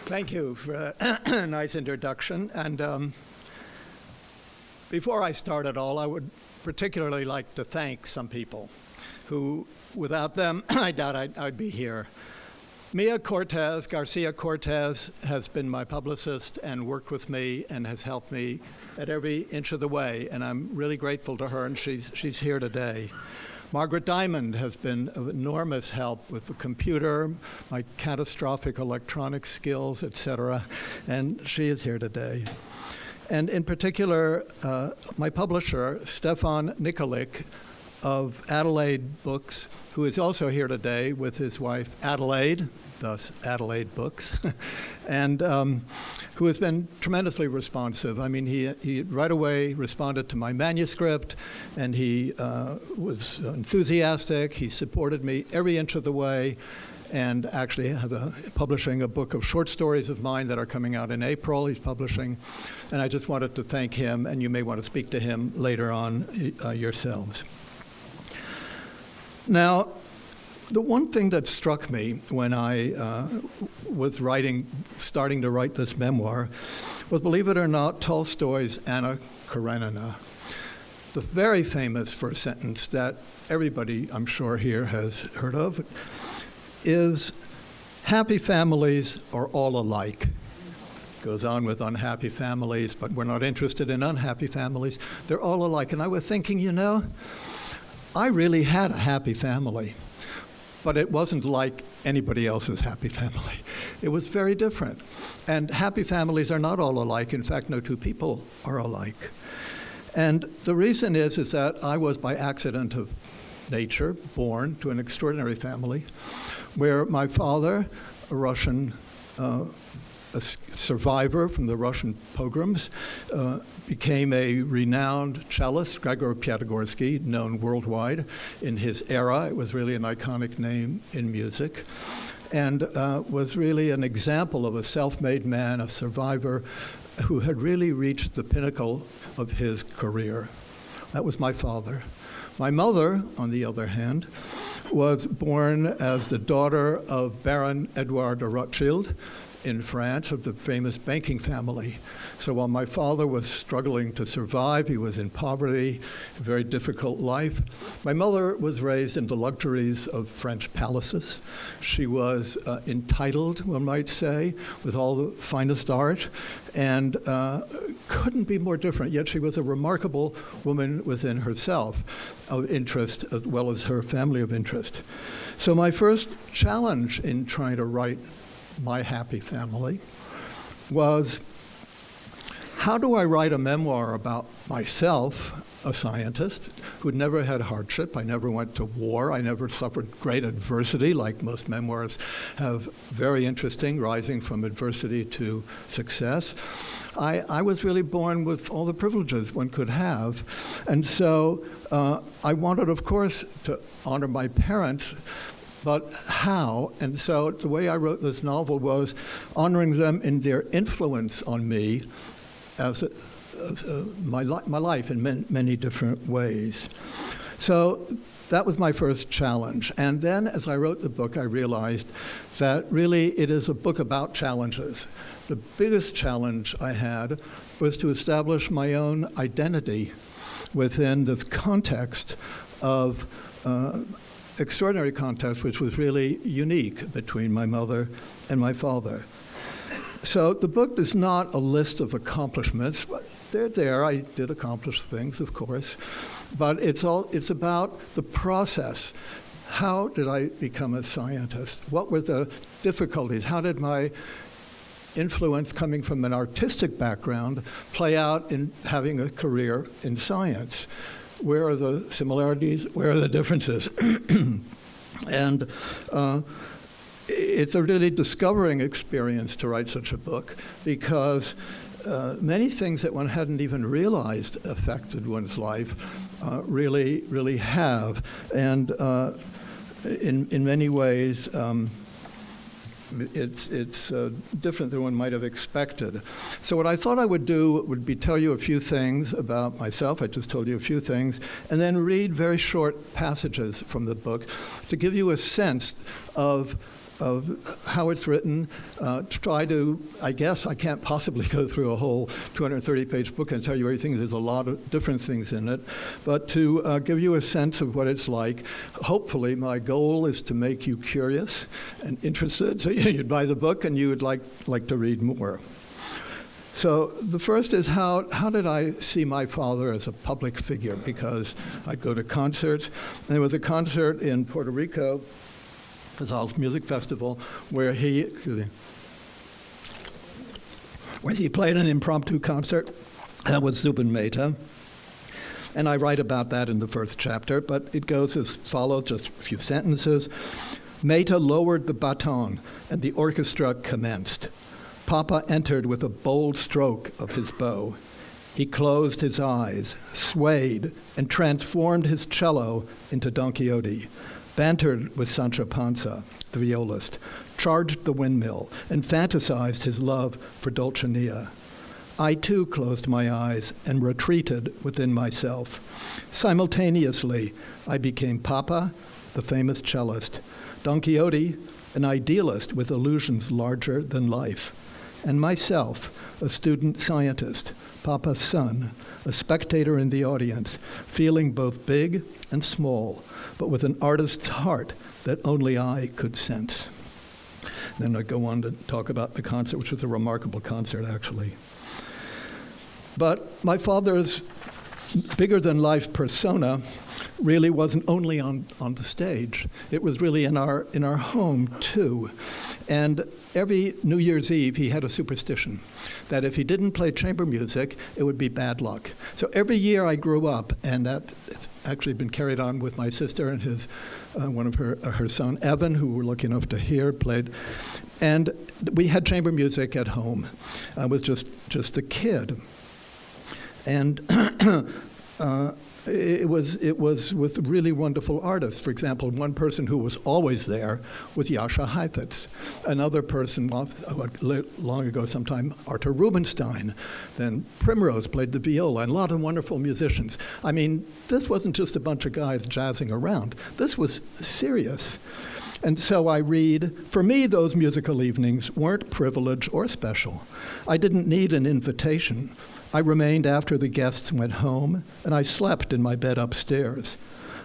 Thank you for a nice introduction. And before I start at all, I would particularly like to thank some people who, without them, I doubt I'd be here. Mia Cortez, Garcia Cortez, has been my publicist and worked with me and has helped me at every inch of the way, and I'm really grateful to her, and she's here today. Margaret Diamond has been of enormous help with the computer, my catastrophic electronic skills, etc., and she is here today. And in particular, my publisher, Stefan Nikolic of Adelaide Books, who is also here today with his wife Adelaide, thus Adelaide Books, and who has been tremendously responsive. I mean, he right away responded to my manuscript, and he was enthusiastic. He supported me every inch of the way, and actually publishing a book of short stories of mine that are coming out in April. He's publishing, and I just wanted to thank him, and you may want to speak to him later on yourselves. Now, the one thing that struck me when I was starting to write this memoir was, believe it or not, Tolstoy's Anna Karenina. The very famous first sentence that everybody, I'm sure, here has heard of is, happy families are all alike. Goes on with unhappy families, but we're not interested in unhappy families. They're all alike. And I was thinking, I really had a happy family, but it wasn't like anybody else's happy family. It was very different. And happy families are not all alike. In fact, no two people are alike. And the reason is that I was, by accident of nature, born to an extraordinary family where my father, a Russian a survivor from the Russian pogroms, became a renowned cellist, Gregor Piatigorsky, known worldwide in his era. It was really an iconic name in music, and was really an example of a self-made man, a survivor who had really reached the pinnacle of his career. That was my father. My mother, on the other hand, was born as the daughter of Baron Edouard de Rothschild in France, of the famous banking family. So while my father was struggling to survive, he was in poverty, a very difficult life. My mother was raised in the luxuries of French palaces. She was entitled, one might say, with all the finest art, and couldn't be more different. Yet she was a remarkable woman within herself, of interest as well as her family of interest. So my first challenge in trying to write My Happy Family was, how do I write a memoir about myself, a scientist who'd never had hardship? I never went to war. I never suffered great adversity, like most memoirs have. Very interesting, rising from adversity to success. I was really born with all the privileges one could have. And so I wanted, of course, to honor my parents, but how? And so the way I wrote this novel was honoring them in their influence on me as my life in many different ways. So that was my first challenge. And then as I wrote the book, I realized that really it is a book about challenges. The biggest challenge I had was to establish my own identity within this context of extraordinary context, which was really unique between my mother and my father. So the book is not a list of accomplishments, but they're there. I did accomplish things, of course, but it's about the process. How did I become a scientist? What were the difficulties? How did my influence coming from an artistic background play out in having a career in science? Where are the similarities? Where are the differences? And it's a really discovering experience to write such a book, because many things that one hadn't even realized affected one's life really have. And in many ways, it's different than one might have expected. So what I thought I would do would be tell you a few things about myself. I just told you a few things, and then read very short passages from the book to give you a sense of of how it's written, try to, I guess I can't possibly go through a whole 230-page book and tell you everything. There's a lot of different things in it. But to give you a sense of what it's like, hopefully my goal is to make you curious and interested, so you'd buy the book and you would like to read more. So the first is how did I see my father as a public figure? Because I'd go to concerts, and there was a concert in Puerto Rico, Casals Music Festival, where he played an impromptu concert with Zubin Mehta. And I write about that in the first chapter, but it goes as follows, just a few sentences. Mehta lowered the baton, and the orchestra commenced. Papa entered with a bold stroke of his bow. He closed his eyes, swayed, and transformed his cello into Don Quixote, bantered with Sancho Panza, the violist, charged the windmill, and fantasized his love for Dulcinea. I too closed my eyes and retreated within myself. Simultaneously, I became Papa, the famous cellist, Don Quixote, an idealist with illusions larger than life, and myself, a student scientist, Papa's son, a spectator in the audience, feeling both big and small, but with an artist's heart that only I could sense. Then I go on to talk about the concert, which was a remarkable concert, actually. But my father's bigger-than-life persona really wasn't only on the stage. It was really in our home, too. And every New Year's Eve, he had a superstition that if he didn't play chamber music, it would be bad luck. So every year I grew up, and that's actually been carried on with my sister and his one of her son, Evan, who we're lucky enough to hear, played. And we had chamber music at home. I was just a kid. And it was with really wonderful artists. For example, one person who was always there was Jascha Heifetz. Another person, long ago sometime, Arthur Rubinstein. Then Primrose played the viola, and a lot of wonderful musicians. I mean, this wasn't just a bunch of guys jazzing around. This was serious. And so I read, for me, those musical evenings weren't privilege or special. I didn't need an invitation. I remained after the guests went home, and I slept in my bed upstairs.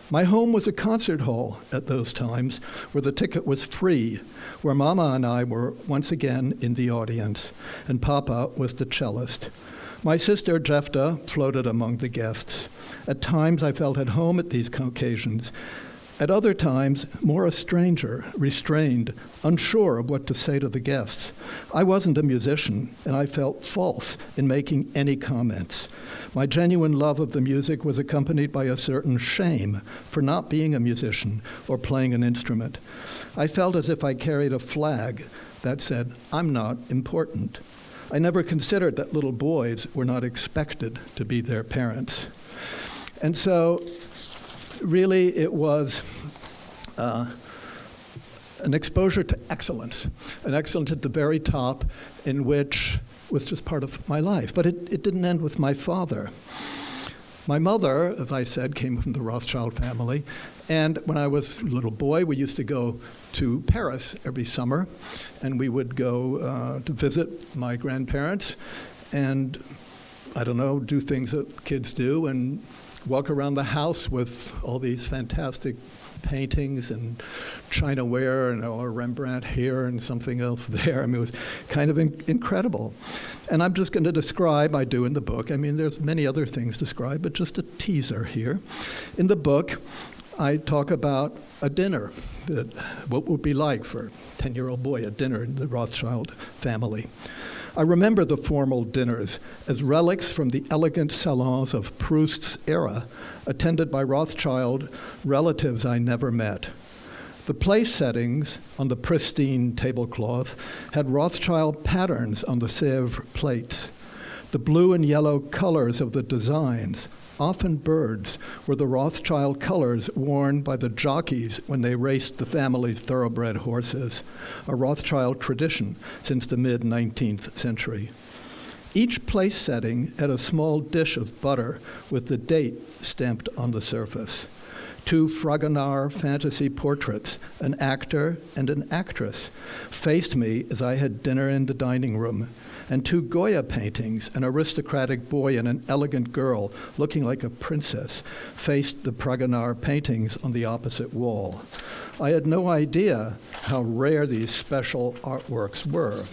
My home was a concert hall at those times, where the ticket was free, where Mama and I were once again in the audience, and Papa was the cellist. My sister, Jefta, floated among the guests. At times, I felt at home at these occasions. At other times, more a stranger, restrained, unsure of what to say to the guests. I wasn't a musician, and I felt false in making any comments. My genuine love of the music was accompanied by a certain shame for not being a musician or playing an instrument. I felt as if I carried a flag that said, "I'm not important." I never considered that little boys were not expected to be their parents. And so, really, it was an exposure to excellence, an excellence at the very top, in which was just part of my life. But it didn't end with my father. My mother, as I said, came from the Rothschild family. And when I was a little boy, we used to go to Paris every summer. And we would go to visit my grandparents and, I don't know, do things that kids do and walk around the house with all these fantastic paintings and chinaware and a Rembrandt here and something else there. I mean, it was kind of incredible. And I'm just going to describe, I do in the book, I mean, there's many other things described, but just a teaser here. In the book, I talk about a dinner, what would be like for a 10-year-old boy, a dinner in the Rothschild family. I remember the formal dinners as relics from the elegant salons of Proust's era, attended by Rothschild relatives I never met. The place settings on the pristine tablecloth had Rothschild patterns on the Sèvres plates. The blue and yellow colors of the designs, often birds, were the Rothschild colors worn by the jockeys when they raced the family's thoroughbred horses, a Rothschild tradition since the mid-19th century. Each place setting had a small dish of butter with the date stamped on the surface. 2 Fragonard fantasy portraits, an actor and an actress, faced me as I had dinner in the dining room, and 2 Goya paintings, an aristocratic boy and an elegant girl looking like a princess, faced the Fragonard paintings on the opposite wall. I had no idea how rare these special artworks were.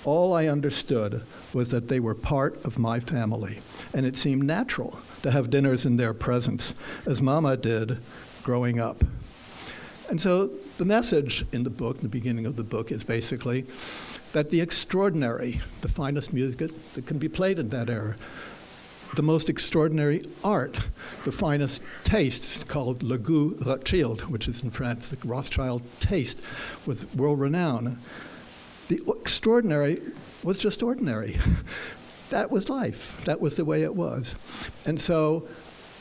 All I understood was that they were part of my family, and it seemed natural to have dinners in their presence, as Mama did growing up. And so the message in the book, the beginning of the book, is basically that the extraordinary, the finest music that can be played in that era, the most extraordinary art, the finest taste, called Le Goût Rothschild, which is in France, the Rothschild taste, with world renown. The extraordinary was just ordinary. That was life. That was the way it was. And so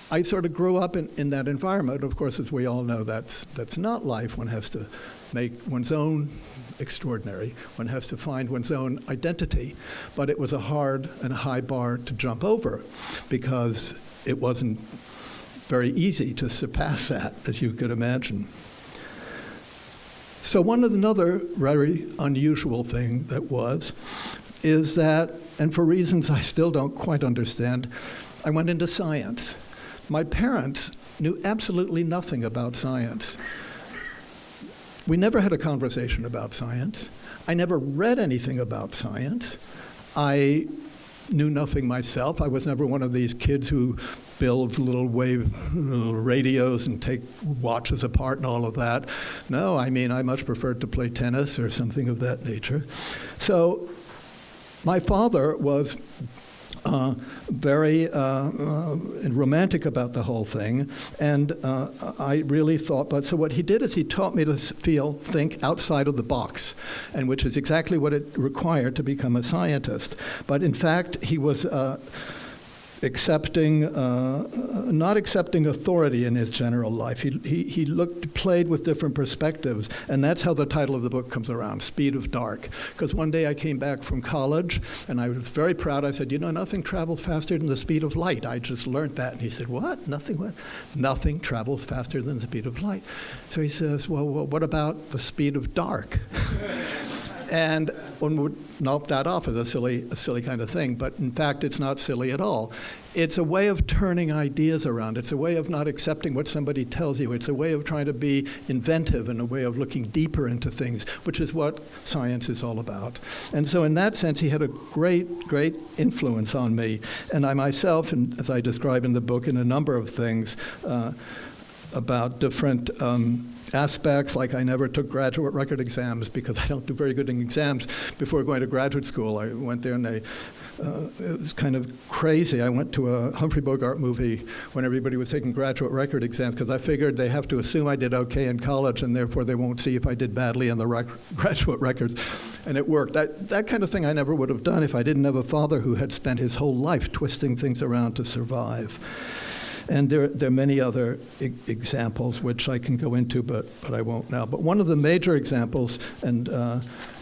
I sort of grew up in that environment. Of course, as we all know, that's not life. One has to make one's own extraordinary. One has to find one's own identity. But it was a hard and high bar to jump over because it wasn't very easy to surpass that, as you could imagine. So another very unusual thing that is that, and for reasons I still don't quite understand, I went into science. My parents knew absolutely nothing about science. We never had a conversation about science. I never read anything about science. I knew nothing myself. I was never one of these kids who builds little radios and take watches apart and all of that. No, I mean, I much preferred to play tennis or something of that nature. So my father was very romantic about the whole thing, and I really thought, but so what he did is he taught me to think outside of the box, and which is exactly what it required to become a scientist. But in fact, he was not accepting authority in his general life. He played with different perspectives, and that's how the title of the book comes around, Speed of Dark. Because one day I came back from college, and I was very proud. I said, nothing travels faster than the speed of light. I just learned that. And he said, what? Nothing what? Nothing travels faster than the speed of light. So he says, well, what about the speed of dark? And one would knock that off as a silly kind of thing, but in fact, it's not silly at all. It's a way of turning ideas around. It's a way of not accepting what somebody tells you. It's a way of trying to be inventive and a way of looking deeper into things, which is what science is all about. And so in that sense, he had a great, great influence on me. And I myself, and as I describe in the book, in a number of things, about different aspects, like I never took graduate record exams because I don't do very good in exams before going to graduate school. I went there and it was kind of crazy. I went to a Humphrey Bogart movie when everybody was taking graduate record exams because I figured they have to assume I did okay in college and therefore they won't see if I did badly on the graduate records. And it worked. That kind of thing I never would have done if I didn't have a father who had spent his whole life twisting things around to survive. And there are many other examples which I can go into, but I won't now. But one of the major examples, and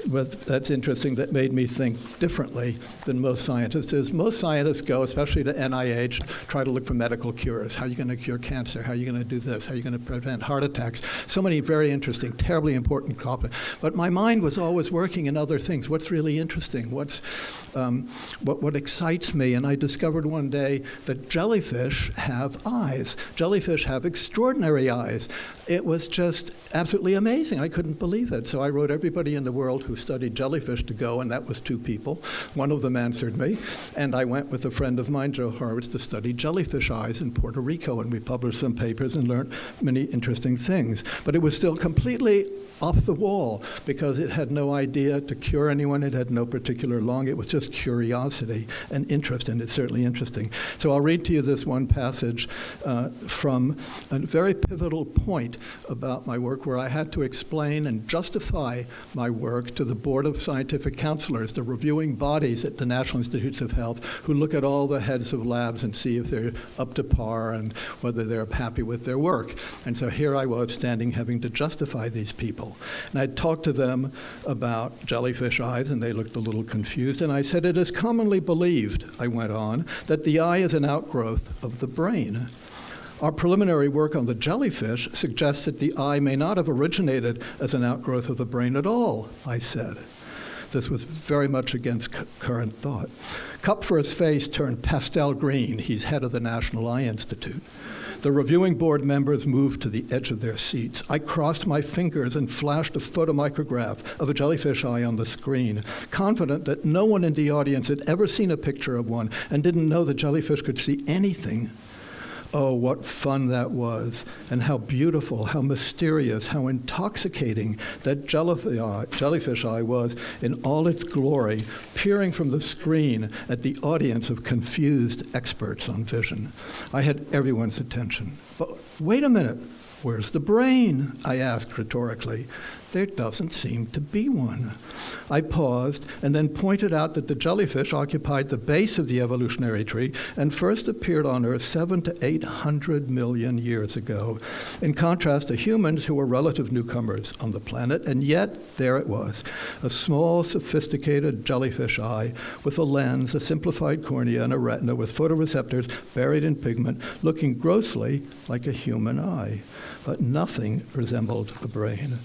that's interesting, that made me think differently than most scientists is most scientists go, especially to NIH, try to look for medical cures. How are you going to cure cancer? How are you going to do this? How are you going to prevent heart attacks? So many very interesting, terribly important topics. But my mind was always working in other things. What's really interesting? What excites me? And I discovered one day that jellyfish have eyes. Jellyfish have extraordinary eyes. It was just absolutely amazing. I couldn't believe it. So I wrote everybody in the world who studied jellyfish to go, and that was 2 people. One of them answered me, and I went with a friend of mine, Joe Horowitz, to study jellyfish eyes in Puerto Rico, and we published some papers and learned many interesting things. But it was still completely off the wall because it had no idea to cure anyone. It had no particular lung. It was just curiosity and interest, and it's certainly interesting. So I'll read to you this one passage from a very pivotal point about my work where I had to explain and justify my work to the Board of Scientific Counselors, the reviewing bodies at the National Institutes of Health, who look at all the heads of labs and see if they're up to par and whether they're happy with their work. And so here I was standing having to justify these people. And I talked to them about jellyfish eyes, and they looked a little confused. And I said, it is commonly believed, I went on, that the eye is an outgrowth of the brain. Our preliminary work on the jellyfish suggests that the eye may not have originated as an outgrowth of the brain at all, I said. This was very much against current thought. Kupfer's face turned pastel green. He's head of the National Eye Institute. The reviewing board members moved to the edge of their seats. I crossed my fingers and flashed a photomicrograph of a jellyfish eye on the screen, confident that no one in the audience had ever seen a picture of one and didn't know the jellyfish could see anything. Oh, what fun that was, and how beautiful, how mysterious, how intoxicating that jellyfish eye was in all its glory, peering from the screen at the audience of confused experts on vision. I had everyone's attention. But wait a minute, where's the brain? I asked rhetorically. There doesn't seem to be one. I paused and then pointed out that the jellyfish occupied the base of the evolutionary tree and first appeared on Earth 700 to 800 million years ago, in contrast to humans who were relative newcomers on the planet, and yet there it was, a small, sophisticated jellyfish eye with a lens, a simplified cornea, and a retina with photoreceptors buried in pigment, looking grossly like a human eye. But nothing resembled a brain.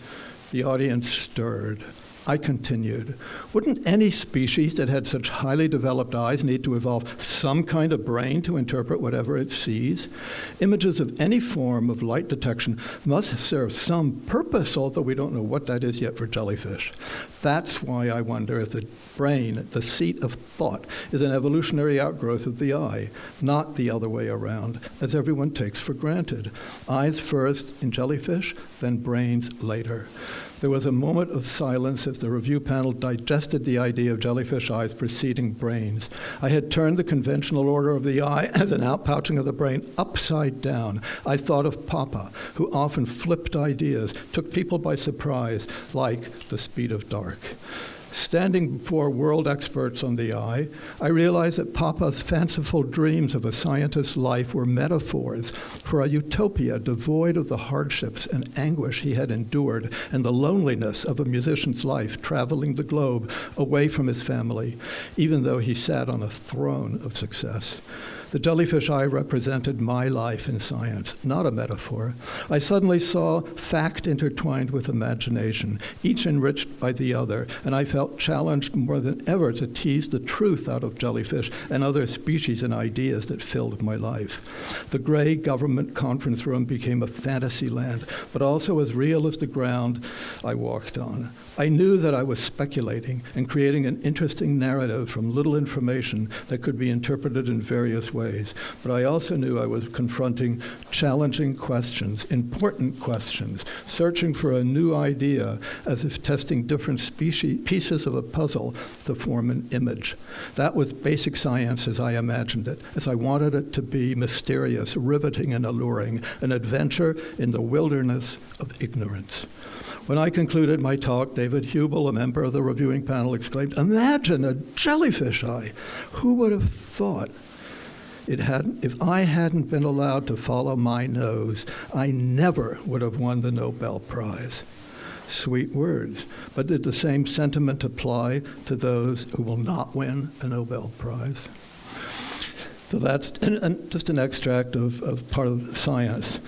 The audience stirred. I continued. Wouldn't any species that had such highly developed eyes need to evolve some kind of brain to interpret whatever it sees? Images of any form of light detection must serve some purpose, although we don't know what that is yet for jellyfish. That's why I wonder if the brain, the seat of thought, is an evolutionary outgrowth of the eye, not the other way around, as everyone takes for granted. Eyes first in jellyfish, then brains later. There was a moment of silence as the review panel digested the idea of jellyfish eyes preceding brains. I had turned the conventional order of the eye as an outpouching of the brain upside down. I thought of Papa, who often flipped ideas, took people by surprise, like the speed of dark. Standing before world experts on the eye, I realized that Papa's fanciful dreams of a scientist's life were metaphors for a utopia devoid of the hardships and anguish he had endured and the loneliness of a musician's life traveling the globe away from his family, even though he sat on a throne of success. The jellyfish eye represented my life in science, not a metaphor. I suddenly saw fact intertwined with imagination, each enriched by the other, and I felt challenged more than ever to tease the truth out of jellyfish and other species and ideas that filled my life. The gray government conference room became a fantasy land, but also as real as the ground I walked on. I knew that I was speculating and creating an interesting narrative from little information that could be interpreted in various ways. But I also knew I was confronting challenging questions, important questions, searching for a new idea as if testing different pieces of a puzzle to form an image. That was basic science as I imagined it, as I wanted it to be mysterious, riveting, and alluring, an adventure in the wilderness of ignorance. When I concluded my talk, David Hubel, a member of the reviewing panel, exclaimed, "Imagine a jellyfish eye! Who would have thought? If I hadn't been allowed to follow my nose, I never would have won the Nobel Prize." Sweet words, but did the same sentiment apply to those who will not win a Nobel Prize? So that's just an extract of part of science.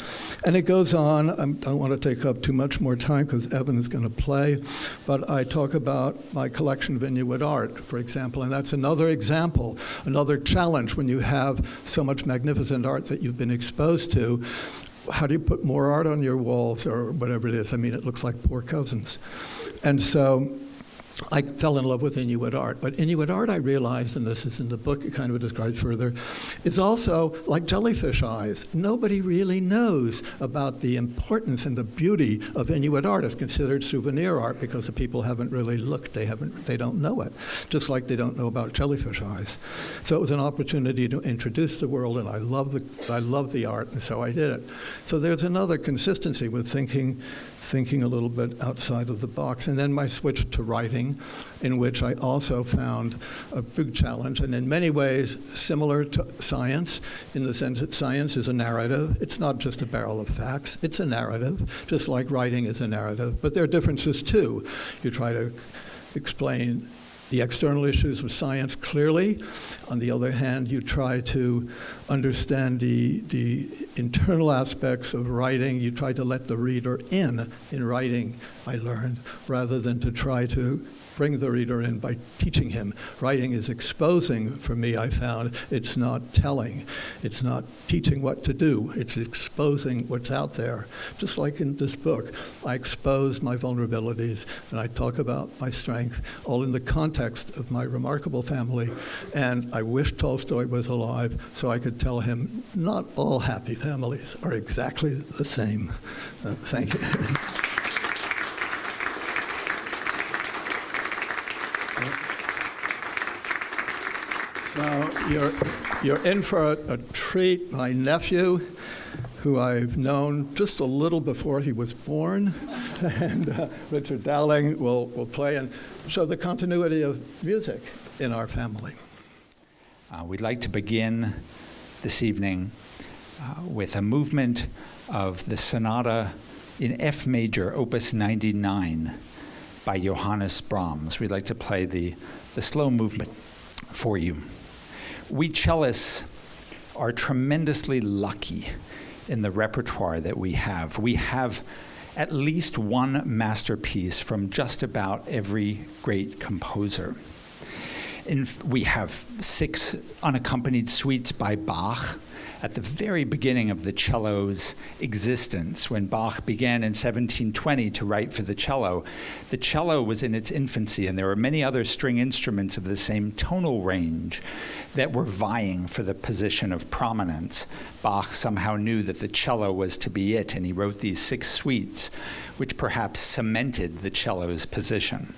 And it goes on. I don't want to take up too much more time because Evan is going to play, but I talk about my collection of Inuit art, for example, and that's another example, another challenge when you have so much magnificent art that you've been exposed to. How do you put more art on your walls or whatever it is? I mean, it looks like poor cousins. And so I fell in love with Inuit art. But Inuit art, I realized, and this is in the book, it kind of describes further, is also like jellyfish eyes. Nobody really knows about the importance and the beauty of Inuit art. It's considered souvenir art because the people haven't really looked. They don't know it, just like they don't know about jellyfish eyes. So it was an opportunity to introduce the world, and I love the art, and so I did it. So there's another consistency with thinking a little bit outside of the box. And then my switch to writing, in which I also found a big challenge, and in many ways similar to science, in the sense that science is a narrative. It's not just a barrel of facts. It's a narrative, just like writing is a narrative. But there are differences, too. You try to explain the external issues of science clearly. On the other hand, you try to understand the internal aspects of writing. You try to let the reader in writing, I learned, rather than to try to bring the reader in by teaching him. Writing is exposing for me, I found. It's not telling. It's not teaching what to do. It's exposing what's out there. Just like in this book, I expose my vulnerabilities and I talk about my strength, all in the context of my remarkable family. And I wish Tolstoy was alive so I could tell him not all happy families are exactly the same. Thank you. So you're in for a treat. My nephew, who I've known just a little before he was born, and Richard Dowling will play and show the continuity of music in our family. We'd like to begin this evening with a movement of the sonata in F major, opus 99, by Johannes Brahms. We'd like to play the slow movement for you. We cellists are tremendously lucky in the repertoire that we have. We have at least one masterpiece from just about every great composer. We have 6 unaccompanied suites by Bach at the very beginning of the cello's existence. When Bach began in 1720 to write for the cello was in its infancy, and there were many other string instruments of the same tonal range that were vying for the position of prominence. Bach somehow knew that the cello was to be it, and he wrote these 6 suites, which perhaps cemented the cello's position.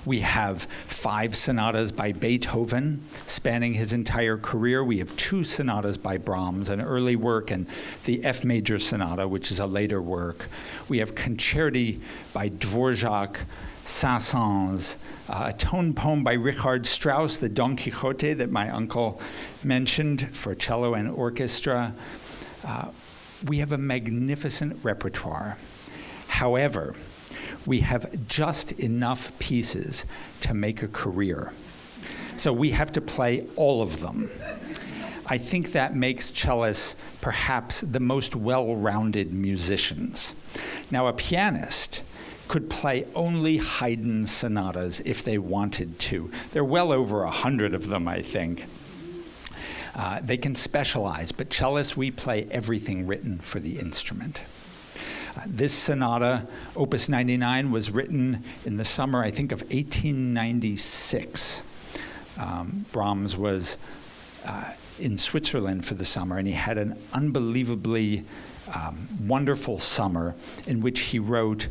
We have 5 sonatas by Beethoven, spanning his entire career. We have 2 sonatas by Brahms, an early work, and the F major sonata, which is a later work. We have concerti by Dvorak, Saint-Saëns, a tone poem by Richard Strauss, the Don Quixote that my uncle mentioned, for cello and orchestra. We have a magnificent repertoire. However, we have just enough pieces to make a career. So we have to play all of them. I think that makes cellists perhaps the most well-rounded musicians. Now, a pianist could play only Haydn sonatas if they wanted to. There are well over 100 of them, I think. They can specialize, but cellists, we play everything written for the instrument. This sonata, Opus 99, was written in the summer, I think, of 1896. Brahms was in Switzerland for the summer, and he had an unbelievably wonderful summer in which he wrote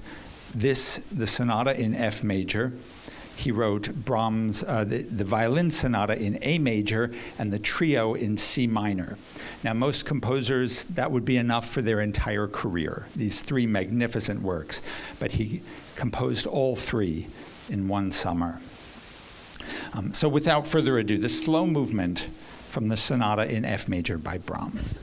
the sonata in F major. He wrote Brahms, the violin sonata in A major and the trio in C minor. Now, most composers, that would be enough for their entire career, these 3 magnificent works. But he composed all 3 in one summer. So without further ado, the slow movement from the sonata in F major by Brahms.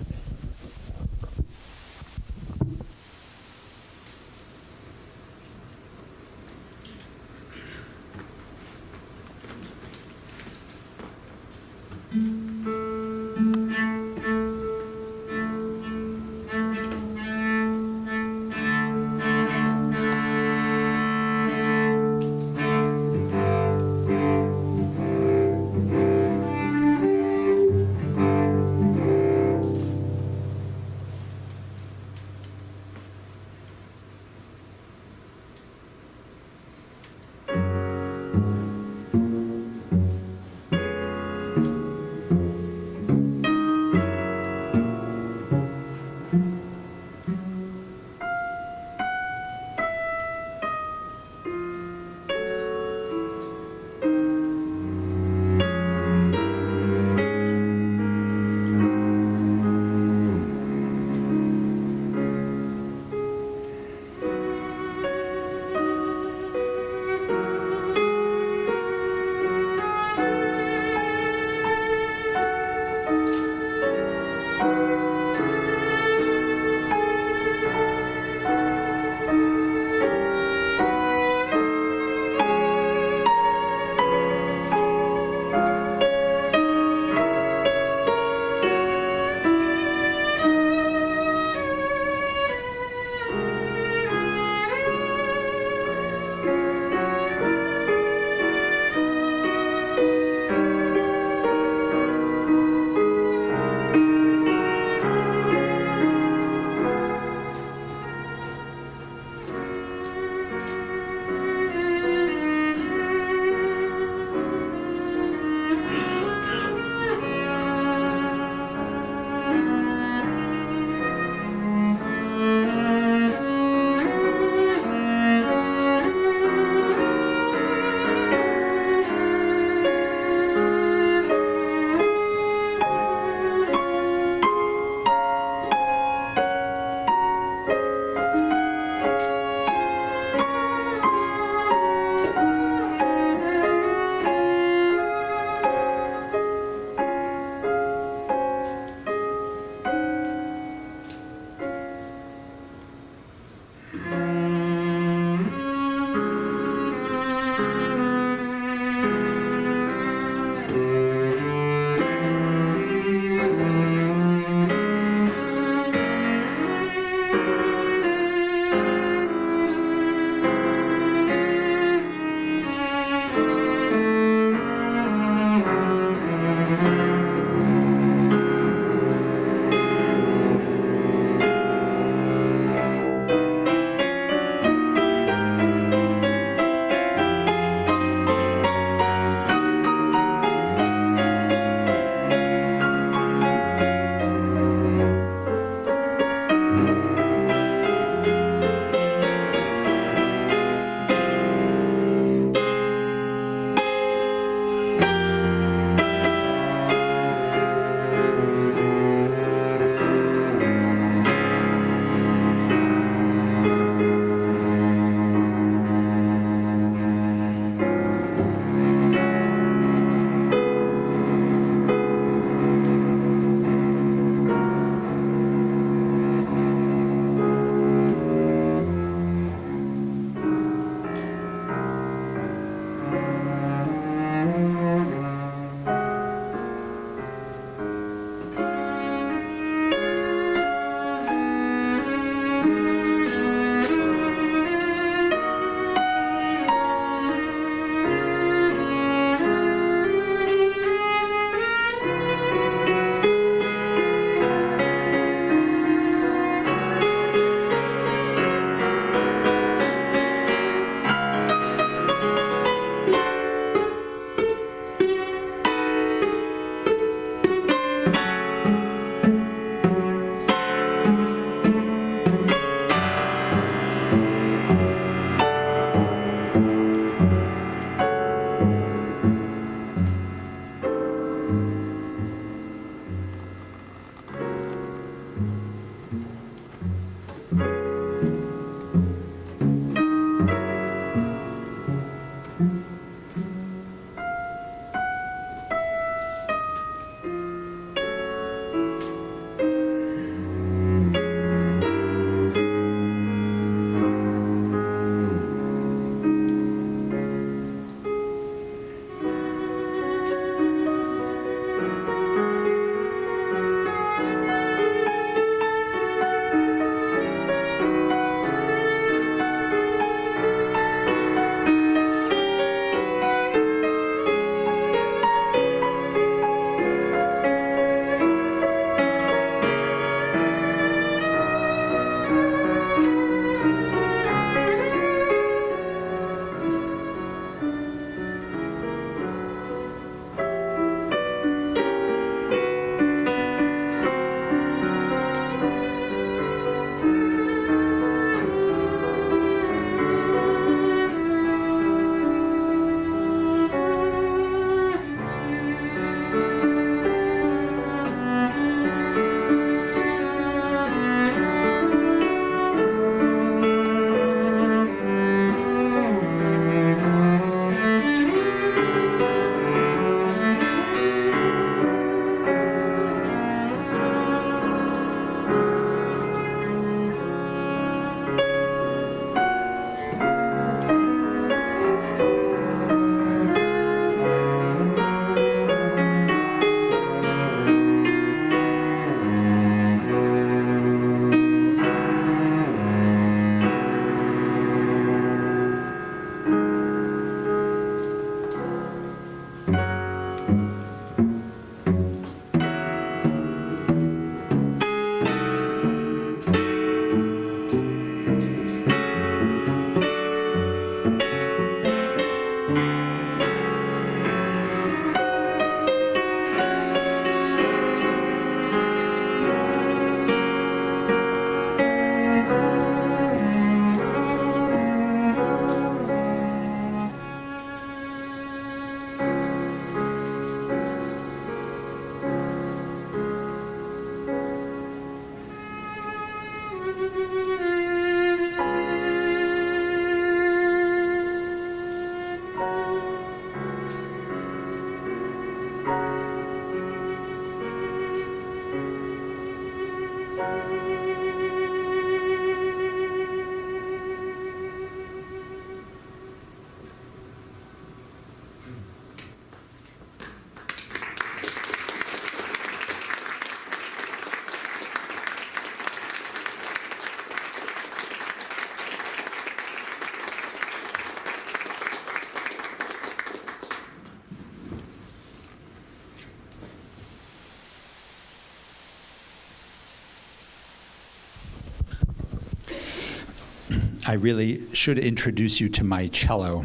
I really should introduce you to my cello.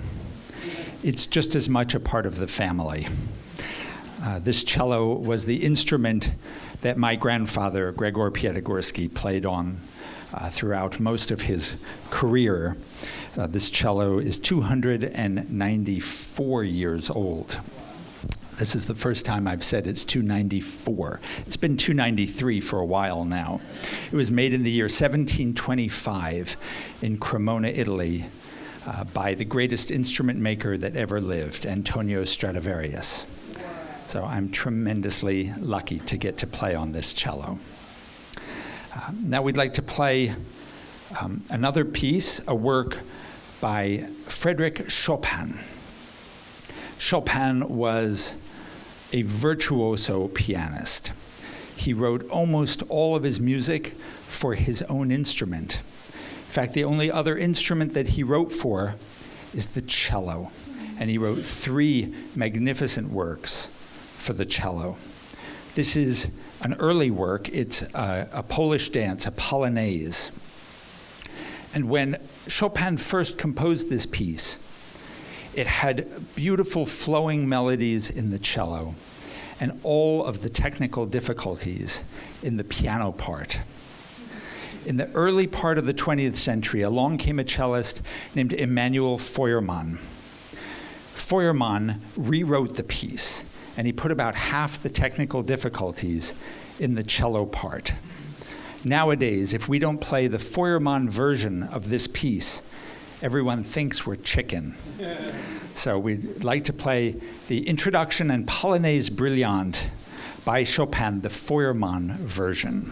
It's just as much a part of the family. This cello was the instrument that my grandfather, Gregor Piatigorsky, played on throughout most of his career. This cello is 294 years old. This is the first time I've said it's 294. It's been 293 for a while now. It was made in the year 1725 in Cremona, Italy, by the greatest instrument maker that ever lived, Antonio Stradivarius. So I'm tremendously lucky to get to play on this cello. Now we'd like to play another piece, a work by Frédéric Chopin. Chopin was a virtuoso pianist. He wrote almost all of his music for his own instrument. In fact, the only other instrument that he wrote for is the cello. And he wrote 3 magnificent works for the cello. This is an early work. It's a Polish dance, a polonaise. And when Chopin first composed this piece, it had beautiful flowing melodies in the cello and all of the technical difficulties in the piano part. In the early part of the 20th century, along came a cellist named Emanuel Feuermann. Feuermann rewrote the piece, and he put about half the technical difficulties in the cello part. Nowadays, if we don't play the Feuermann version of this piece, everyone thinks we're chicken. So we'd like to play the Introduction and Polonaise Brillante by Chopin, the Feuermann version.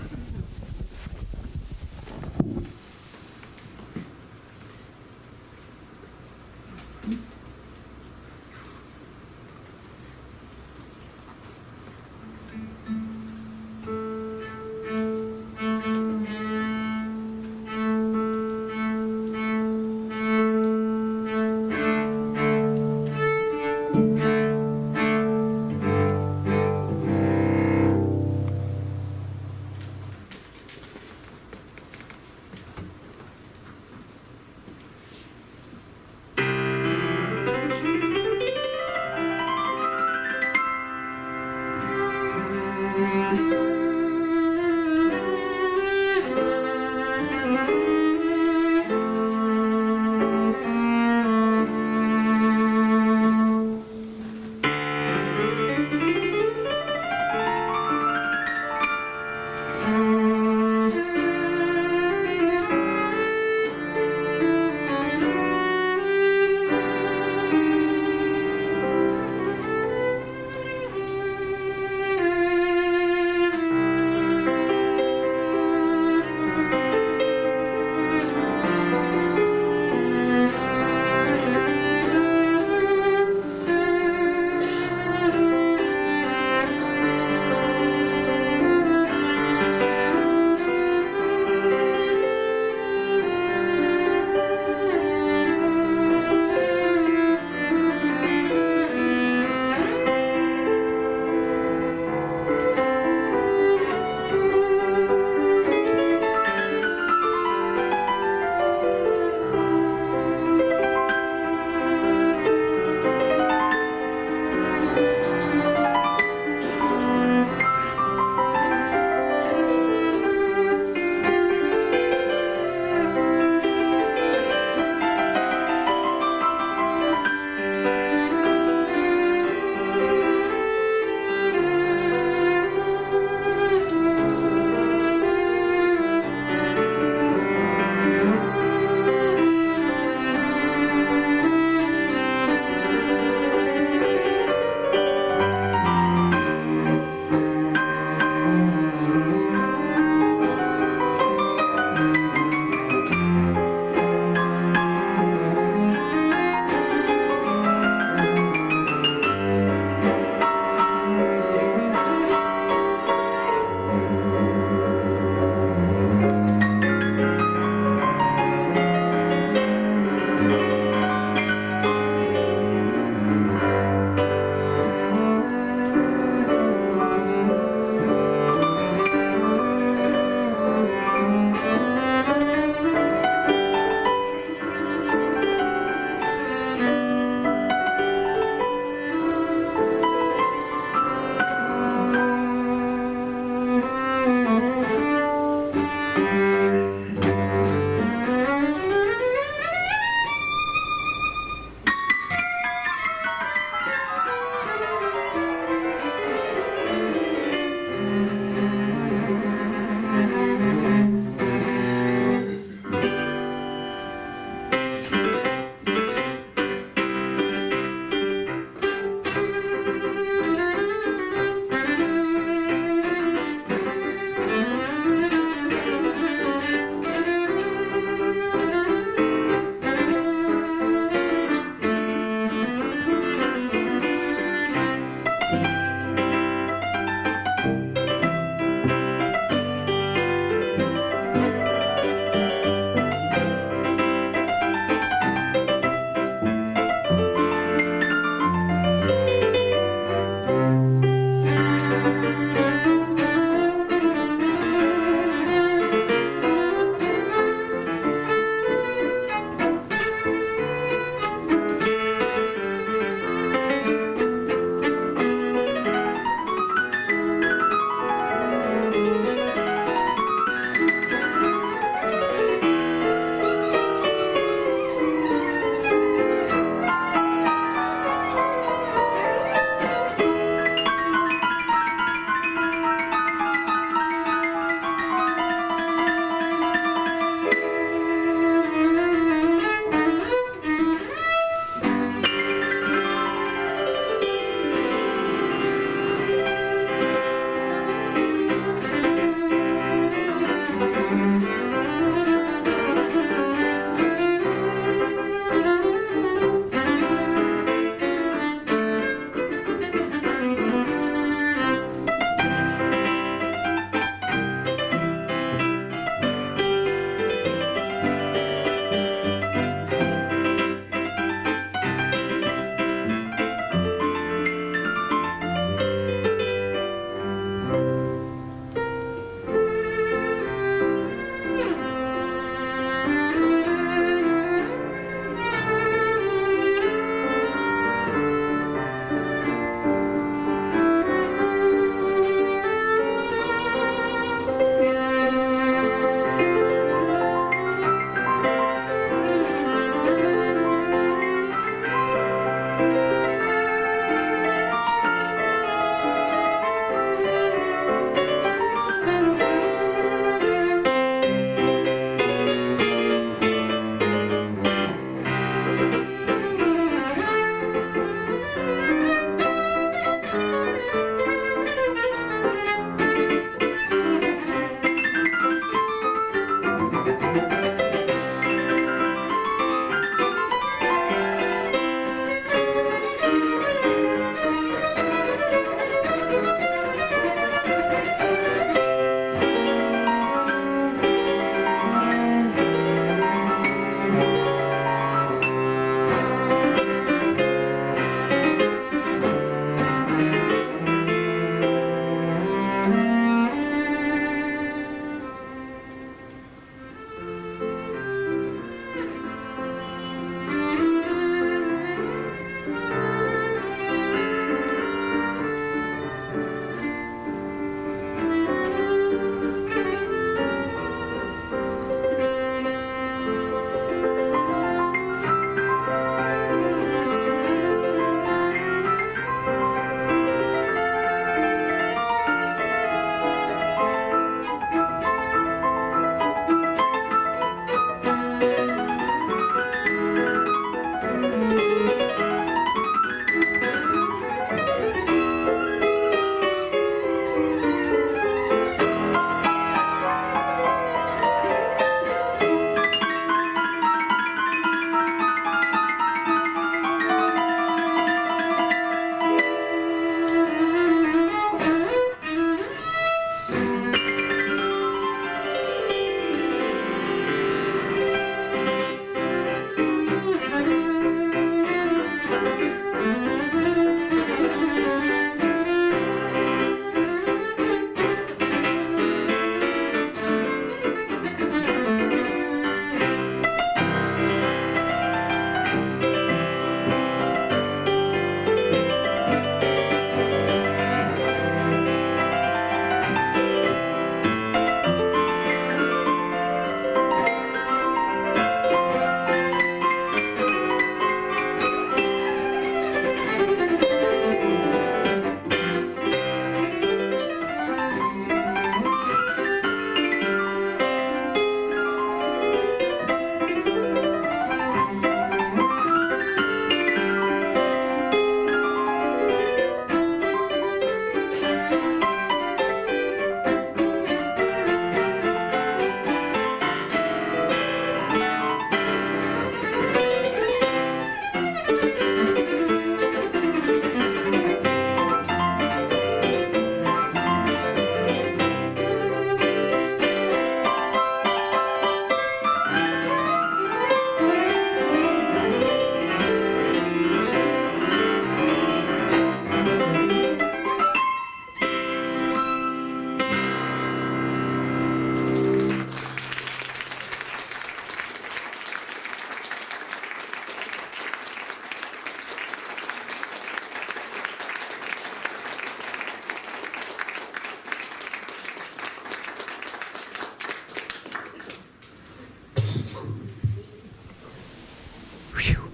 Whew.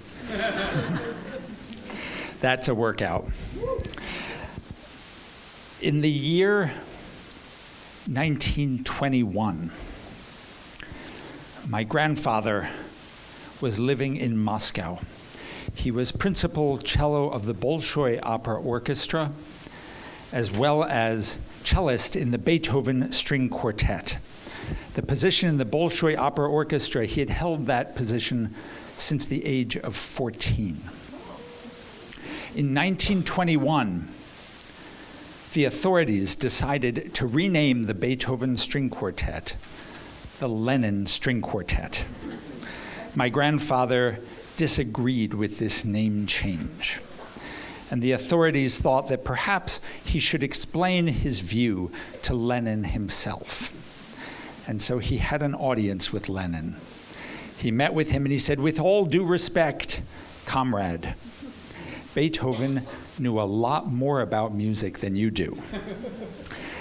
That's a workout. In the year 1921, my grandfather was living in Moscow. He was principal cello of the Bolshoi Opera Orchestra, as well as cellist in the Beethoven String Quartet. The position in the Bolshoi Opera Orchestra, he had held that position since the age of 14. In 1921, the authorities decided to rename the Beethoven String Quartet the Lenin String Quartet. My grandfather disagreed with this name change, and the authorities thought that perhaps he should explain his view to Lenin himself. And so he had an audience with Lenin. He met with him and he said, "With all due respect, comrade, Beethoven knew a lot more about music than you do."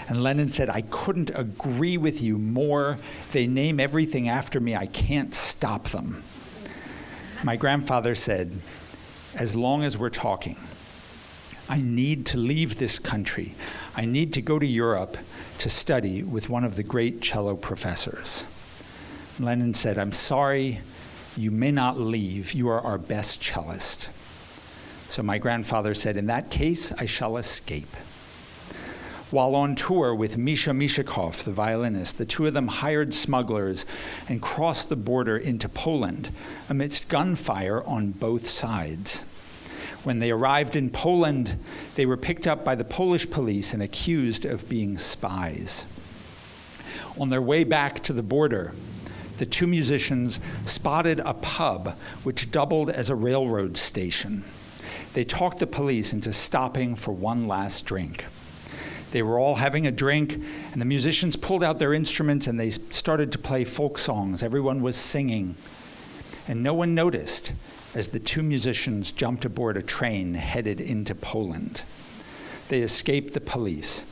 And Lenin said, "I couldn't agree with you more. They name everything after me. I can't stop them." My grandfather said, "As long as we're talking, I need to leave this country. I need to go to Europe to study with one of the great cello professors." Lenin said, "I'm sorry, you may not leave. You are our best cellist." So my grandfather said, "In that case, I shall escape." While on tour with Misha Mishakov, the violinist, the two of them hired smugglers and crossed the border into Poland amidst gunfire on both sides. When they arrived in Poland, they were picked up by the Polish police and accused of being spies. On their way back to the border, the two musicians spotted a pub which doubled as a railroad station. They talked the police into stopping for one last drink. They were all having a drink, and the musicians pulled out their instruments and they started to play folk songs. Everyone was singing. And no one noticed as the two musicians jumped aboard a train headed into Poland. They escaped the police.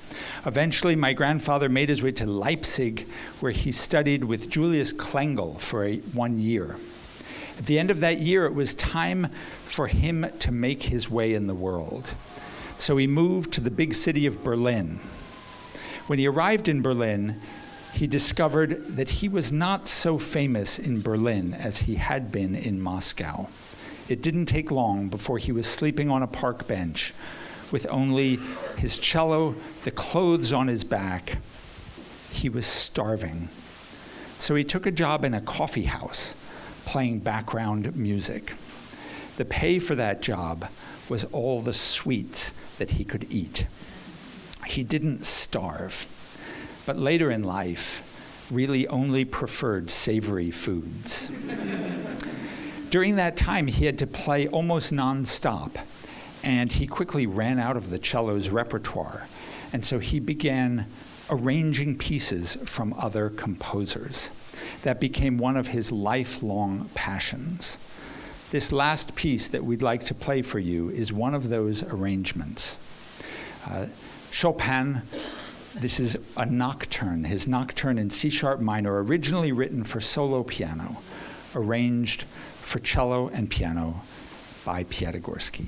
Eventually, my grandfather made his way to Leipzig, where he studied with Julius Klengel for 1 year. At the end of that year, it was time for him to make his way in the world. So he moved to the big city of Berlin. When he arrived in Berlin, he discovered that he was not so famous in Berlin as he had been in Moscow. It didn't take long before he was sleeping on a park bench with only his cello, the clothes on his back. He was starving. So he took a job in a coffee house, playing background music. The pay for that job was all the sweets that he could eat. He didn't starve, but later in life, really only preferred savory foods. During that time, he had to play almost nonstop, and he quickly ran out of the cello's repertoire, and so he began arranging pieces from other composers. That became one of his lifelong passions. This last piece that we'd like to play for you is one of those arrangements. Chopin, this is a nocturne, his nocturne in C-sharp minor, originally written for solo piano, arranged for cello and piano by Piatigorsky.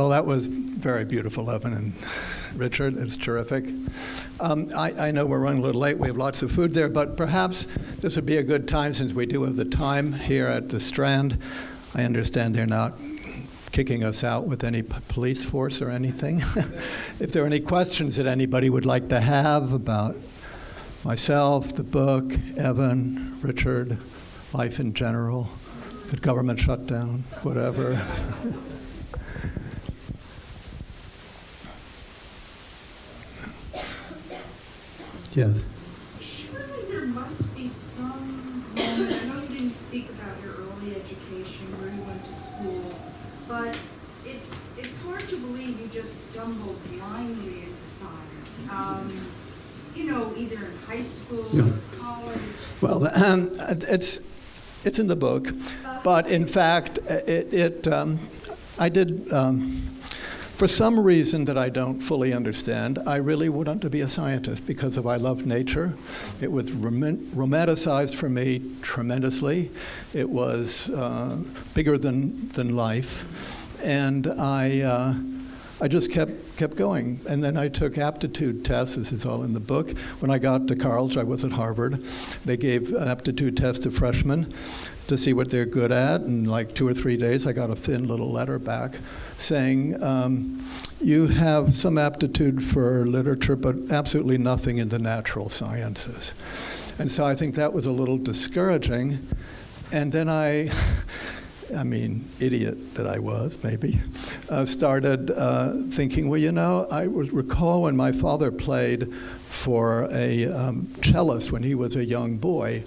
Well, that was very beautiful, Evan and Richard. It's terrific. I know we're running a little late. We have lots of food there, but perhaps this would be a good time, since we do have the time here at the Strand. I understand they're not kicking us out with any police force or anything. If there are any questions that anybody would like to have about myself, the book, Evan, Richard, life in general, the government shutdown, whatever. Yes. Surely there must be some moment, I know you didn't speak about your early education, where you went to school, but it's hard to believe you just stumbled blindly into science. Either in high school or college. Well, it's in the book, but in fact, I did. For some reason that I don't fully understand, I really wanted to be a scientist because I loved nature. It was romanticized for me tremendously. It was bigger than life, and I just kept going. And then I took aptitude tests. This is all in the book. When I got to college, I was at Harvard. They gave an aptitude test to freshmen to see what they're good at. And like 2 or 3 days, I got a thin little letter back saying, you have some aptitude for literature, but absolutely nothing in the natural sciences. And so I think that was a little discouraging. And then idiot that I was, maybe, started thinking, well, I recall when my father played for a cellist when he was a young boy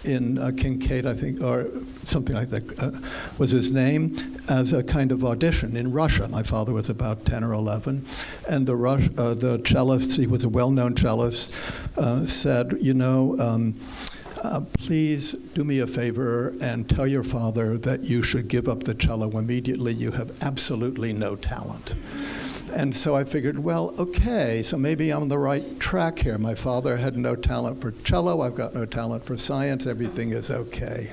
in Kincaid, I think, or something like that was his name, as a kind of audition in Russia. My father was about 10 or 11, and the cellist, he was a well-known cellist, said, please do me a favor and tell your father that you should give up the cello immediately. You have absolutely no talent. And so I figured, well, okay, so maybe I'm on the right track here. My father had no talent for cello. I've got no talent for science. Everything is okay.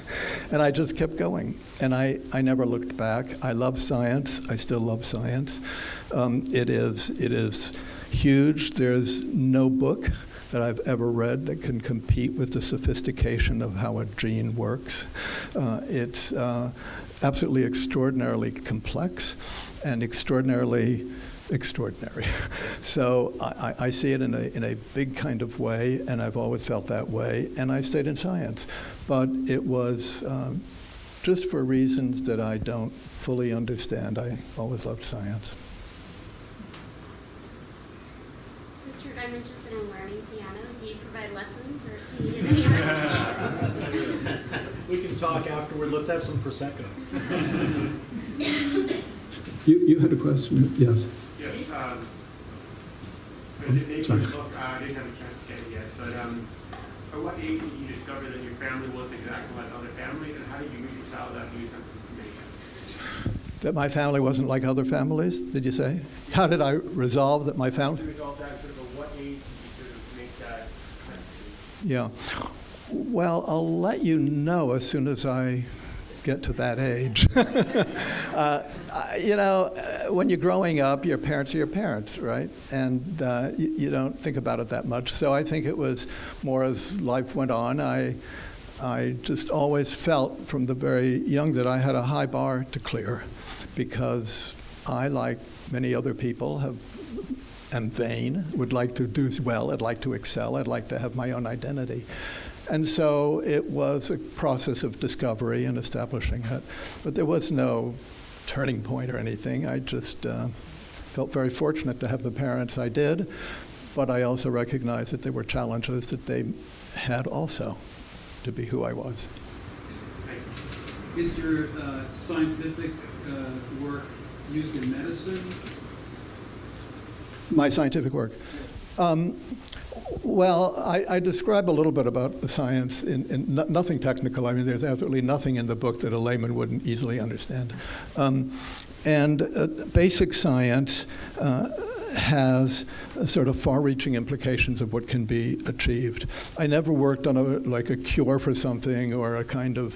And I just kept going. And I never looked back. I love science. I still love science. It is huge. There's no book that I've ever read that can compete with the sophistication of how a gene works. It's absolutely extraordinarily complex and extraordinary. So I see it in a big kind of way, and I've always felt that way, and I stayed in science. But it was just for reasons that I don't fully understand. I always loved science. Richard, I'm interested in learning piano. Do you provide lessons, or can you give any recommendations? We can talk afterward. Let's have some Prosecco. You had a question? Yes. Yes. In the book, I didn't have a chance to get it yet, but at what age did you discover that your family wasn't exactly like other families, and how did you reconcile that new sense of information? That my family wasn't like other families, did you say? How did I resolve that my family? How did you resolve that, sort of, at what age did you sort of make that sense? Yeah. Well, I'll let you know as soon as I get to that age. When you're growing up, your parents are your parents, right? And you don't think about it that much. So I think it was more as life went on. I just always felt from the very young that I had a high bar to clear, because I, like many other people, am vain, would like to do well, I'd like to excel, I'd like to have my own identity. And so it was a process of discovery and establishing it. But there was no turning point or anything. I just felt very fortunate to have the parents I did, but I also recognized that there were challenges that they had also to be who I was. Is your scientific work used in medicine? My scientific work. Well, I describe a little bit about the science in nothing technical. I mean, there's absolutely nothing in the book that a layman wouldn't easily understand. Basic science has sort of far-reaching implications of what can be achieved. I never worked on a cure for something or a kind of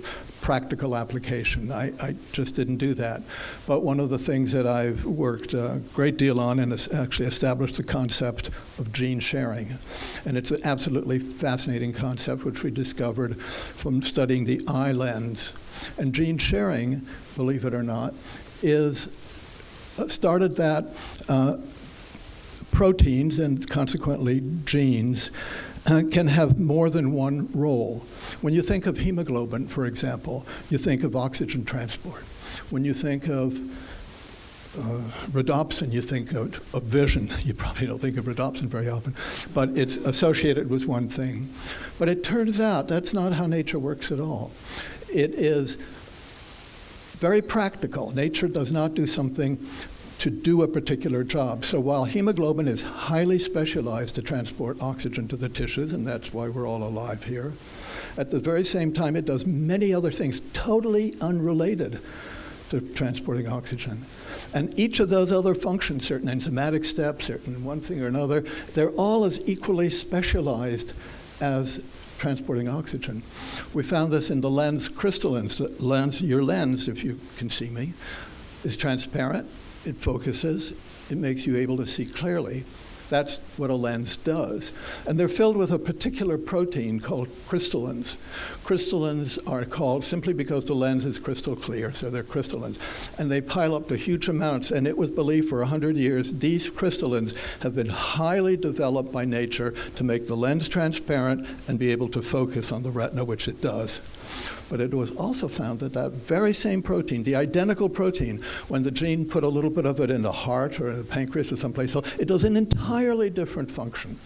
practical application. I just didn't do that. But one of the things that I've worked a great deal on and has actually established the concept of gene sharing. And it's an absolutely fascinating concept which we discovered from studying the eye lens. And gene sharing, believe it or not, is started that proteins and consequently genes can have more than one role. When you think of hemoglobin, for example, you think of oxygen transport. When you think of rhodopsin, you think of vision. You probably don't think of rhodopsin very often, but it's associated with one thing. But it turns out that's not how nature works at all. It is very practical. Nature does not do something to do a particular job. So while hemoglobin is highly specialized to transport oxygen to the tissues, and that's why we're all alive here, at the very same time it does many other things totally unrelated to transporting oxygen. And each of those other functions, certain enzymatic steps, certain one thing or another, they're all as equally specialized as transporting oxygen. We found this in the lens crystallines. The lens, your lens, if you can see me, is transparent. It focuses. It makes you able to see clearly. That's what a lens does. And they're filled with a particular protein called crystallins. Crystallins are called simply because the lens is crystal clear, so they're crystallins. And they pile up to huge amounts, and it was believed for 100 years these crystallins have been highly developed by nature to make the lens transparent and be able to focus on the retina, which it does. But it was also found that that very same protein, the identical protein, when the gene put a little bit of it in the heart or in the pancreas or someplace else, it does an entirely different function.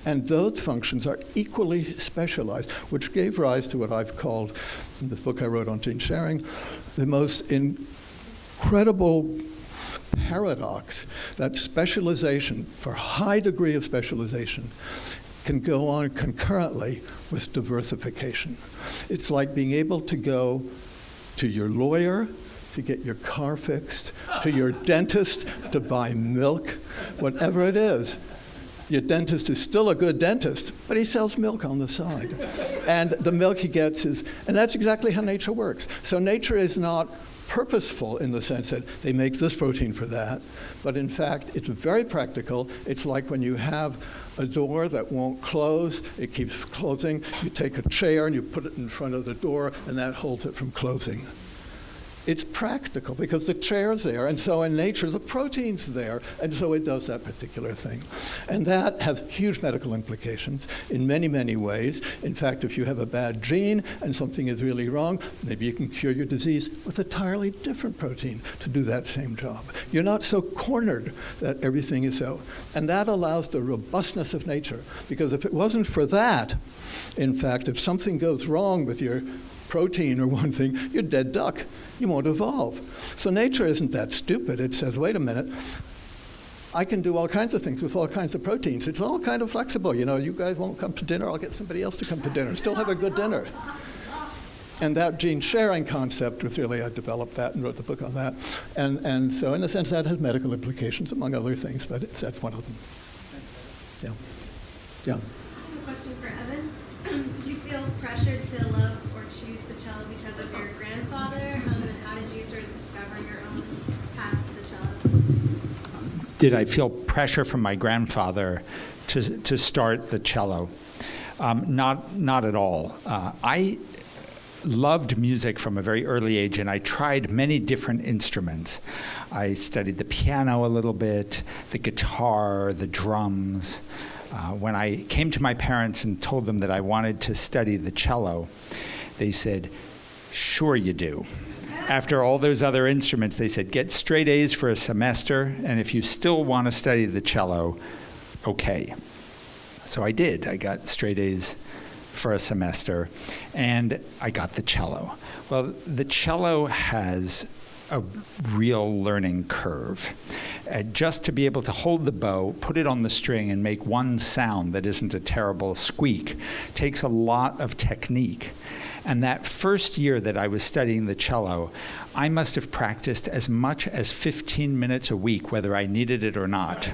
And those functions are equally specialized, which gave rise to what I've called, in this book I wrote on gene sharing, the most incredible paradox that specialization, for a high degree of specialization, can go on concurrently with diversification. It's like being able to go to your lawyer to get your car fixed, to your dentist to buy milk, whatever it is. Your dentist is still a good dentist, but he sells milk on the side. And the milk he gets is, and that's exactly how nature works. So nature is not purposeful in the sense that they make this protein for that, but in fact, it's very practical. It's like when you have a door that won't close, it keeps closing. You take a chair and you put it in front of the door, and that holds it from closing. It's practical because the chair's there, and so in nature, the protein's there, and so it does that particular thing. And that has huge medical implications in many, many ways. In fact, if you have a bad gene and something is really wrong, maybe you can cure your disease with a entirely different protein to do that same job. You're not so cornered that everything is so. And that allows the robustness of nature, because if it wasn't for that, in fact, if something goes wrong with your protein or one thing, you're dead duck. You won't evolve. So nature isn't that stupid. It says, wait a minute, I can do all kinds of things with all kinds of proteins. It's all kind of flexible. You know, you guys won't come to dinner, I'll get somebody else to come to dinner. Still have a good dinner. And that gene sharing concept was really, I developed that and wrote the book on that. And so in a sense that has medical implications among other things, but that's one of them. Yeah. I have a question for Evan. Did you feel pressured to love or choose the cello because of your grandfather? And how did you sort of discover your own path to the cello? Did I feel pressure from my grandfather to start the cello? Not at all. I loved music from a very early age, and I tried many different instruments. I studied the piano a little bit, the guitar, the drums. When I came to my parents and told them that I wanted to study the cello, they said, sure you do. After all those other instruments, they said, get straight A's for a semester, and if you still want to study the cello, okay. So I did. I got straight A's for a semester, and I got the cello. Well, the cello has a real learning curve. Just to be able to hold the bow, put it on the string, and make one sound that isn't a terrible squeak takes a lot of technique. And that first year that I was studying the cello, I must have practiced as much as 15 minutes a week, whether I needed it or not.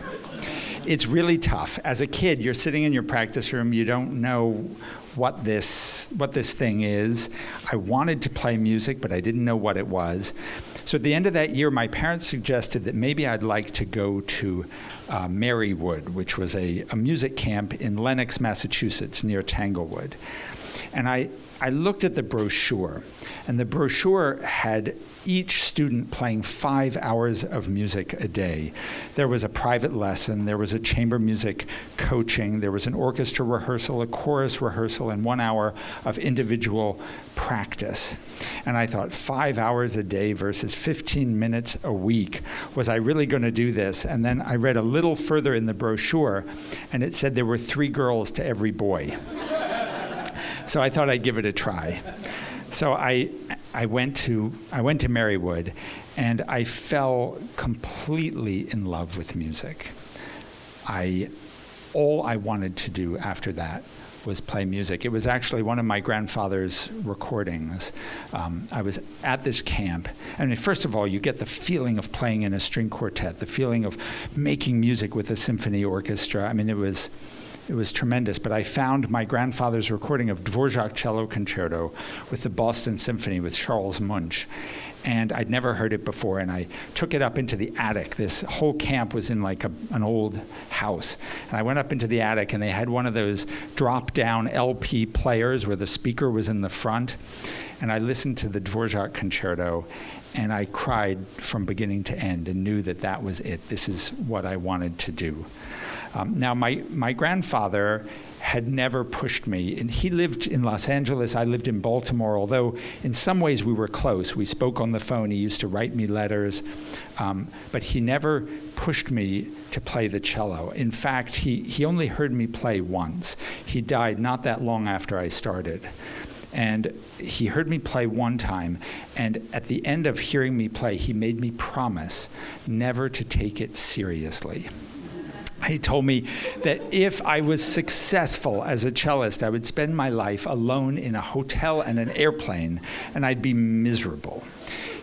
It's really tough. As a kid, you're sitting in your practice room, you don't know what this thing is. I wanted to play music, but I didn't know what it was. So at the end of that year, my parents suggested that maybe I'd like to go to Marywood, which was a music camp in Lenox, Massachusetts, near Tanglewood. And I looked at the brochure, and the brochure had each student playing 5 hours of music a day. There was a private lesson, there was a chamber music coaching, there was an orchestra rehearsal, a chorus rehearsal, and 1 hour of individual practice. And I thought, 5 hours a day versus 15 minutes a week. Was I really going to do this? And then I read a little further in the brochure, and it said there were 3 girls to every boy. So I thought I'd give it a try. So I went to Marywood, and I fell completely in love with music. All I wanted to do after that was play music. It was actually one of my grandfather's recordings. I was at this camp. I mean, first of all, you get the feeling of playing in a string quartet, the feeling of making music with a symphony orchestra. I mean, it was tremendous, but I found my grandfather's recording of Dvorak Cello Concerto with the Boston Symphony with Charles Munch, and I'd never heard it before, and I took it up into the attic. This whole camp was in like an old house, and I went up into the attic, and they had one of those drop-down LP players where the speaker was in the front, and I listened to the Dvorak Concerto, and I cried from beginning to end and knew that that was it. This is what I wanted to do. Now, my grandfather had never pushed me, and he lived in Los Angeles. I lived in Baltimore, although in some ways we were close. We spoke on the phone. He used to write me letters, but he never pushed me to play the cello. In fact, he only heard me play once. He died not that long after I started. And he heard me play one time, and at the end of hearing me play, he made me promise never to take it seriously. He told me that if I was successful as a cellist, I would spend my life alone in a hotel and an airplane, and I'd be miserable.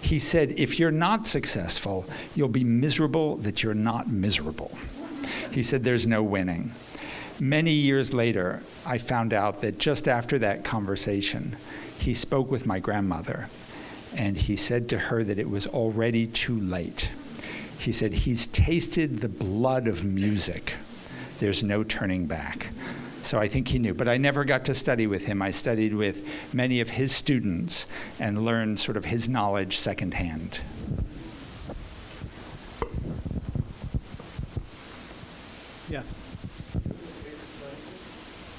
He said, if you're not successful, you'll be miserable that you're not miserable. He said, there's no winning. Many years later, I found out that just after that conversation, he spoke with my grandmother, and he said to her that it was already too late. He said, he's tasted the blood of music. There's no turning back. So I think he knew. But I never got to study with him. I studied with many of his students and learned sort of his knowledge secondhand. Yes.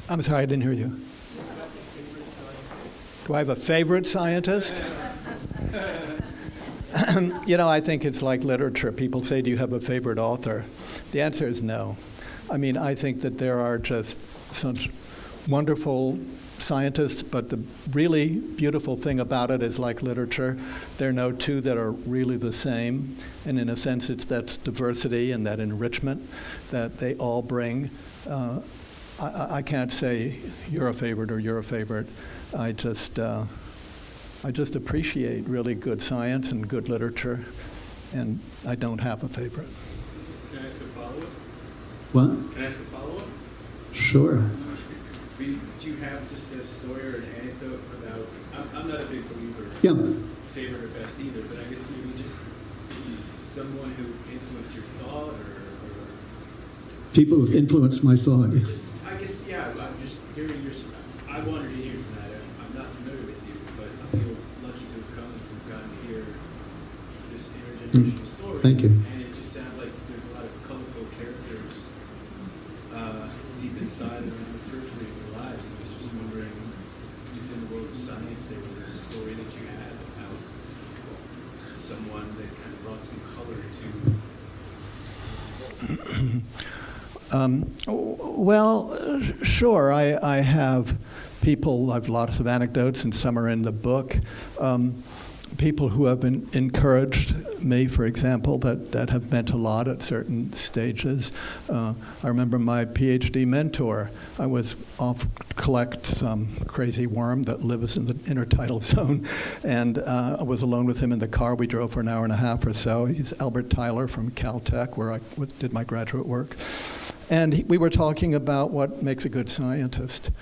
I'm sorry, I didn't hear you. Do I have a favorite scientist? I think it's like literature. People say, do you have a favorite author? The answer is no. I mean, I think that there are just such wonderful scientists, but the really beautiful thing about it is like literature. There are no two that are really the same. And in a sense, it's that diversity and that enrichment that they all bring. I can't say you're a favorite or you're a favorite. I just appreciate really good science and good literature, and I don't have a favorite. Can I ask a follow-up? What? Can I ask a follow-up? Sure. Do you have just a story or an anecdote about, I'm not a big believer Yeah. favorite or best either, but I guess maybe just someone who influenced your thought or People who've influenced my thought. just, I guess, yeah, I'm just hearing I wanted to hear tonight. I'm not familiar with you, but I feel lucky to have come and to have gotten to hear this intergenerational story. Thank you. And it just sounds like there's a lot of colorful characters deep inside and on the periphery of their lives. I was just wondering, within the world of science, there was a story that you had about someone that kind of brought some color to. Well, sure. I have people, I have lots of anecdotes, and some are in the book. People who have been encouraged me, for example, that have meant a lot at certain stages. I remember my PhD mentor. I was off to collect some crazy worm that lives in the intertidal zone, and I was alone with him in the car. We drove for an hour and a half or so. He's Albert Tyler from Caltech, where I did my graduate work. And we were talking about what makes a good scientist.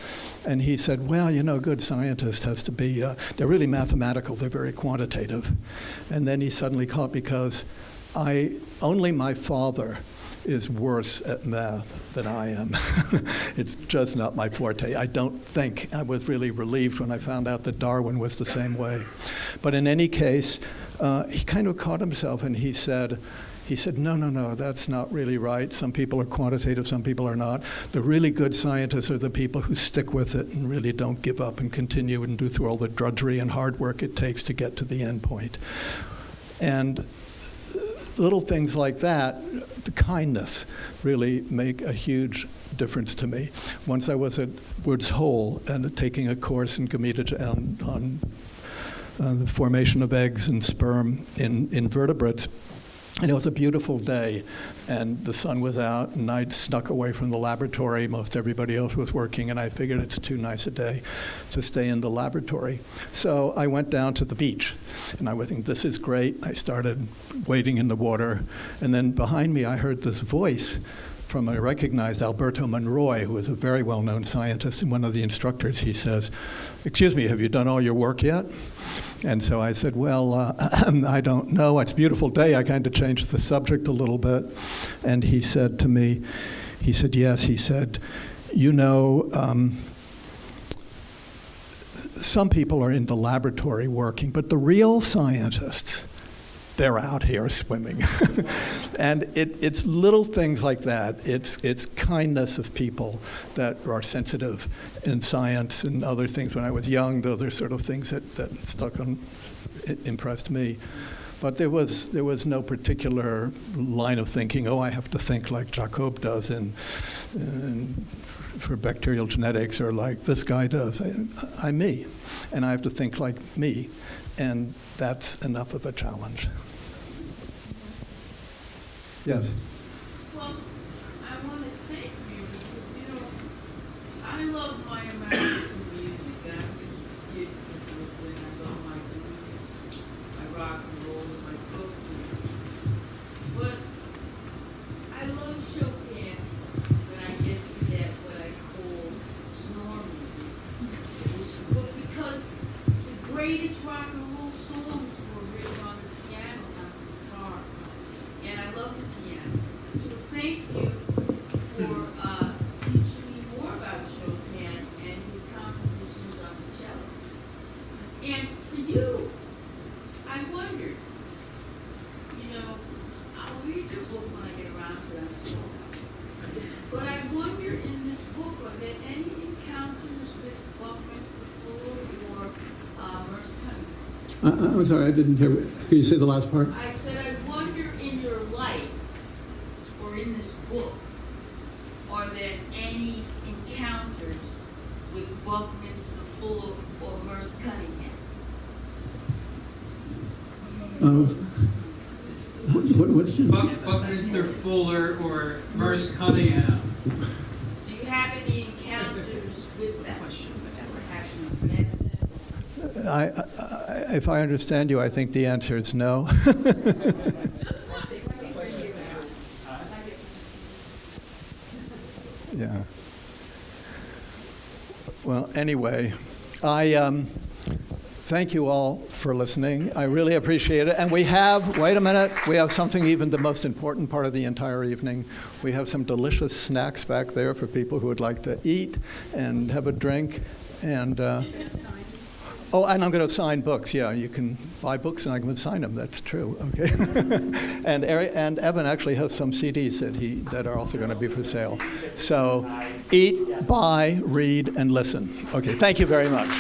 And he said, well, you know, good scientist has to be, they're really mathematical, they're very quantitative. And then he suddenly caught, because only my father is worse at math than I am. It's just not my forte. I don't think. I was really relieved when I found out that Darwin was the same way. But in any case, he kind of caught himself, and he said, no, that's not really right. Some people are quantitative, some people are not. The really good scientists are the people who stick with it and really don't give up and continue and do through all the drudgery and hard work it takes to get to the end point. And little things like that, the kindness, really make a huge difference to me. Once I was at Woods Hole and taking a course in gametogenesis on the formation of eggs and sperm in invertebrates. And it was a beautiful day, and the sun was out, and I'd snuck away from the laboratory. Most everybody else was working, and I figured it's too nice a day to stay in the laboratory. So I went down to the beach, and I was thinking, this is great. I started wading in the water, and then behind me I heard this voice from, I recognized Alberto Monroy, who was a very well-known scientist, and one of the instructors. He says, excuse me, have you done all your work yet? And so I said, well, I don't know. It's a beautiful day. I kind of changed the subject a little bit. And he said to me, he said, yes, he said, you know, some people are in the laboratory working, but the real scientists, they're out here swimming. And it's little things like that. It's kindness of people that are sensitive in science and other things. When I was young, those are sort of things that stuck on, it impressed me. But there was no particular line of thinking, I have to think like Jacob does for bacterial genetics, or like this guy does. I'm me, and I have to think like me. And that's enough of a challenge. Yes? Well, I want to thank you because, I love my American music. I'm just a kid from Brooklyn. I love my blues, my rock and roll, and my folk music. But I love Chopin when I get to that, what I call snore music. But because the greatest rock and roll songs were written on the piano, not the guitar. And I love the piano. So thank you for teaching me more about Chopin and his compositions on the cello. And for you, I wondered, I'll read your book when I get around to it, I'm sorry. But I wonder in this book, are there any encounters with Buckminster Fuller or Merce Cunningham? I'm sorry, I didn't hear. Can you say the last part? I said, I wonder in your life, or in this book, are there any encounters with Buckminster Fuller or Merce Cunningham? What's Buckminster Fuller or Merce Cunningham. Do you have any encounters with that? If I understand you, I think the answer is no. Yeah. Well, anyway, I thank you all for listening. I really appreciate it. And we have something, even the most important part of the entire evening. We have some delicious snacks back there for people who would like to eat and have a drink. And and I'm going to sign books. Yeah, you can buy books and I can sign them. That's true. Okay. And Evan actually has some CDs that are also going to be for sale. So eat, buy, read, and listen. Okay. Thank you very much.